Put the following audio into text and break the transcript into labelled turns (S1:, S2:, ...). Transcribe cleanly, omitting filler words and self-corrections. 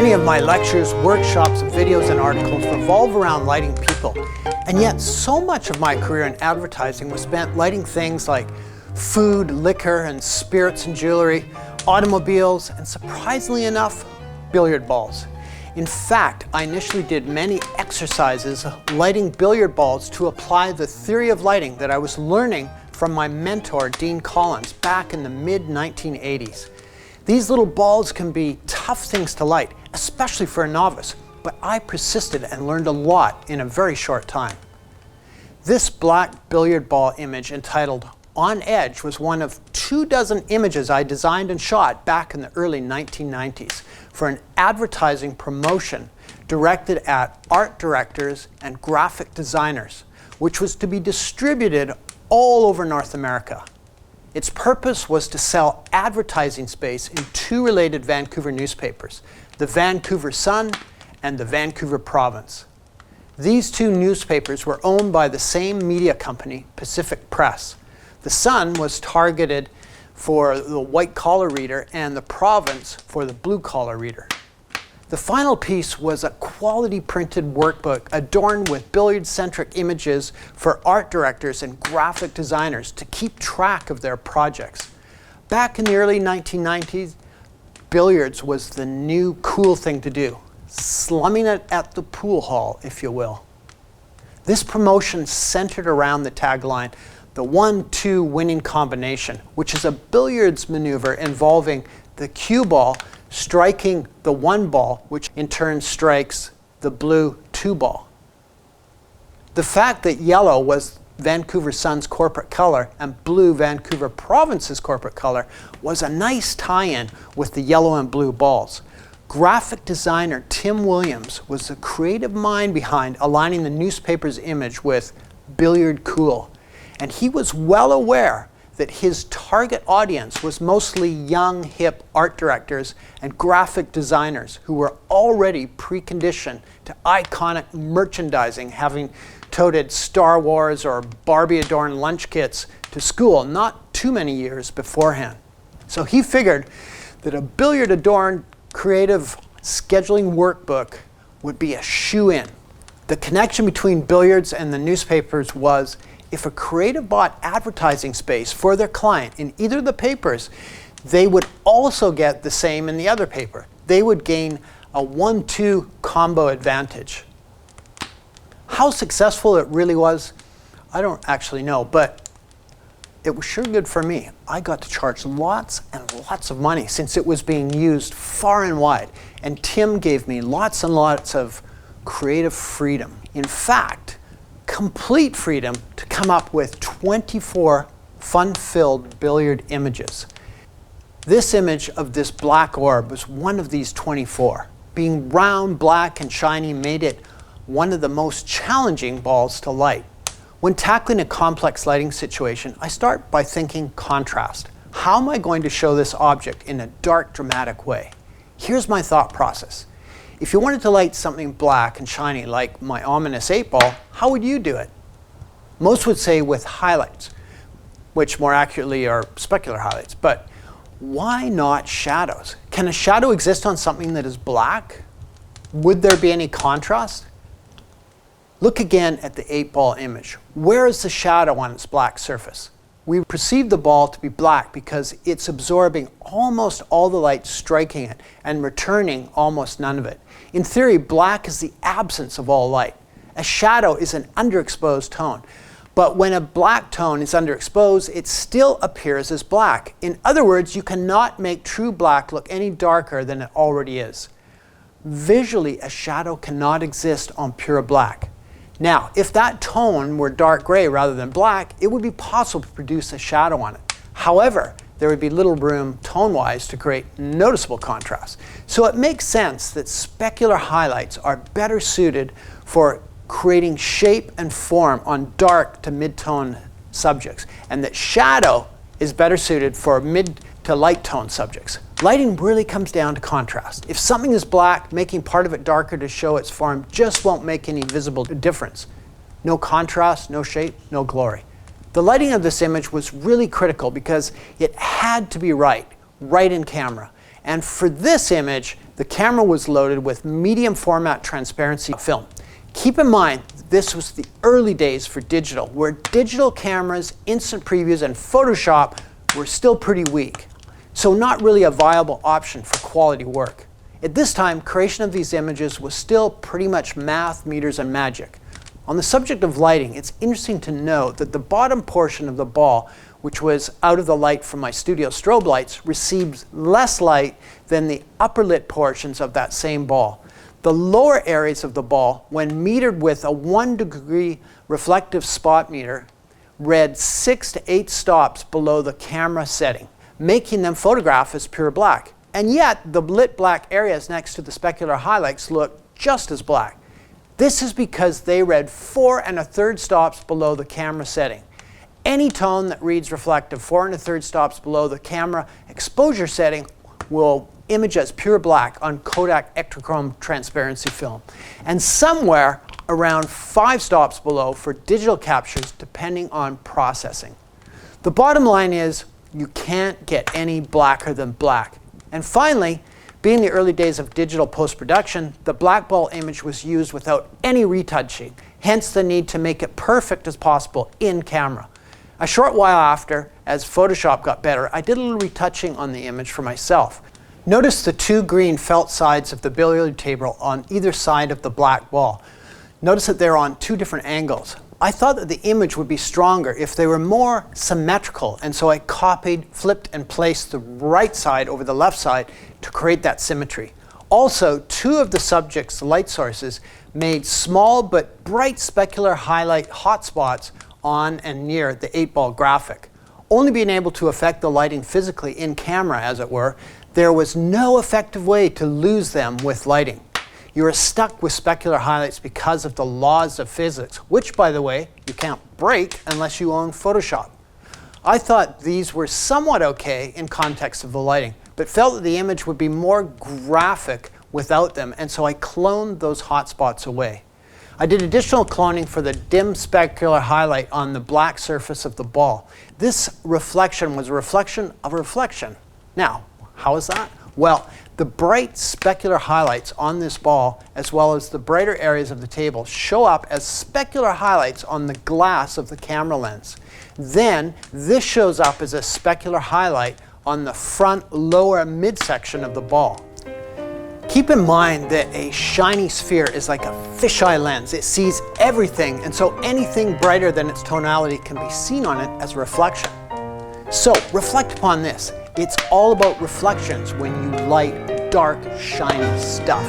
S1: Many of my lectures, workshops, videos, and articles revolve around lighting people. And yet, so much of my career in advertising was spent lighting things like food, liquor, and spirits and jewelry, automobiles, and surprisingly enough, billiard balls. In fact, I initially did many exercises lighting billiard balls to apply the theory of lighting that I was learning from my mentor, Dean Collins, back in the mid-1980s. These little balls can be tough things to light, especially for a novice, but I persisted and learned a lot in a very short time. This black billiard ball image entitled On Edge was one of 24 images I designed and shot back in the early 1990s for an advertising promotion directed at art directors and graphic designers, which was to be distributed all over North America. Its purpose was to sell advertising space in two related Vancouver newspapers, the Vancouver Sun and the Vancouver Province. These two newspapers were owned by the same media company, Pacific Press. The Sun was targeted for the white-collar reader and the Province for the blue-collar reader. The final piece was a quality printed workbook adorned with billiard-centric images for art directors and graphic designers to keep track of their projects. Back in the early 1990s, billiards was the new cool thing to do, slumming it at the pool hall, if you will. This promotion centered around the tagline, the 1-2 winning combination, which is a billiards maneuver involving the cue ball striking the 1 ball, which in turn strikes the blue 2 ball. The fact that yellow was Vancouver Sun's corporate color and blue Vancouver Province's corporate color was a nice tie-in with the yellow and blue balls. Graphic designer Tim Williams was the creative mind behind aligning the newspaper's image with billiard cool, and he was well aware that his target audience was mostly young, hip art directors and graphic designers who were already preconditioned to iconic merchandising, having toted Star Wars or Barbie-adorned lunch kits to school not too many years beforehand. So he figured that a billiard-adorned creative scheduling workbook would be a shoe-in. The connection between billiards and the newspapers was, if a creative bought advertising space for their client in either of the papers, they would also get the same in the other paper. They would gain a 1-2 combo advantage. How successful it really was, I don't actually know, but it was sure good for me. I got to charge lots and lots of money since it was being used far and wide, and Tim gave me lots and lots of creative freedom. In fact, complete freedom to come up with 24 fun-filled billiard images. This image of this black orb was one of these 24. Being round, black, and shiny made it one of the most challenging balls to light. When tackling a complex lighting situation, I start by thinking contrast. How am I going to show this object in a dark, dramatic way? Here's my thought process. If you wanted to light something black and shiny like my ominous 8-ball, how would you do it? Most would say with highlights, which more accurately are specular highlights, but why not shadows? Can a shadow exist on something that is black? Would there be any contrast? Look again at the 8-ball image. Where is the shadow on its black surface? We perceive the ball to be black because it's absorbing almost all the light striking it and returning almost none of it. In theory, black is the absence of all light. A shadow is an underexposed tone. But when a black tone is underexposed, it still appears as black. In other words, you cannot make true black look any darker than it already is. Visually, a shadow cannot exist on pure black. Now, if that tone were dark gray rather than black, it would be possible to produce a shadow on it. However, there would be little room tone-wise to create noticeable contrast. So it makes sense that specular highlights are better suited for creating shape and form on dark to mid-tone subjects, and that shadow is better suited for mid to light tone subjects. Lighting really comes down to contrast. If something is black, making part of it darker to show its form just won't make any visible difference. No contrast, no shape, no glory. The lighting of this image was really critical because it had to be right in camera. And for this image, The camera was loaded with medium format transparency film. Keep in mind, this was the early days for digital, where digital cameras, instant previews, and Photoshop were still pretty weak. So not really a viable option for quality work. At this time, creation of these images was still pretty much math, meters, and magic. On the subject of lighting, it's interesting to note that the bottom portion of the ball, which was out of the light from my studio strobe lights, receives less light than the upper lit portions of that same ball. The lower areas of the ball, when metered with a 1-degree reflective spot meter, read 6 to 8 stops below the camera setting, making them photograph as pure black. And yet, the lit black areas next to the specular highlights look just as black. This is because they read 4 1/3 stops below the camera setting. Any tone that reads reflective 4 1/3 stops below the camera exposure setting will image as pure black on Kodak Ektachrome transparency film, and somewhere around 5 stops below for digital captures depending on processing. The bottom line is you can't get any blacker than black. And finally, being the early days of digital post-production, the black ball image was used without any retouching, hence the need to make it perfect as possible in camera. A short while after, as Photoshop got better, I did a little retouching on the image for myself. Notice the 2 green felt sides of the billiard table on either side of the black ball. Notice that they're on 2 different angles. I thought that the image would be stronger if they were more symmetrical, and so I copied, flipped, and placed the right side over the left side to create that symmetry. Also, 2 of the subject's light sources made small but bright specular highlight hotspots on and near the 8-ball graphic. Only being able to affect the lighting physically in camera, as it were, there was no effective way to lose them with lighting. You are stuck with specular highlights because of the laws of physics, which, by the way, you can't break unless you own Photoshop. I thought these were somewhat okay in context of the lighting, but felt that the image would be more graphic without them, and so I cloned those hotspots away. I did additional cloning for the dim specular highlight on the black surface of the ball. This reflection was a reflection of a reflection. Now, how is that? Well, the bright specular highlights on this ball, as well as the brighter areas of the table, show up as specular highlights on the glass of the camera lens. Then, this shows up as a specular highlight on the front lower midsection of the ball. Keep in mind that a shiny sphere is like a fisheye lens. It sees everything, and so anything brighter than its tonality can be seen on it as a reflection. So, reflect upon this. It's all about reflections when you light dark, shiny stuff.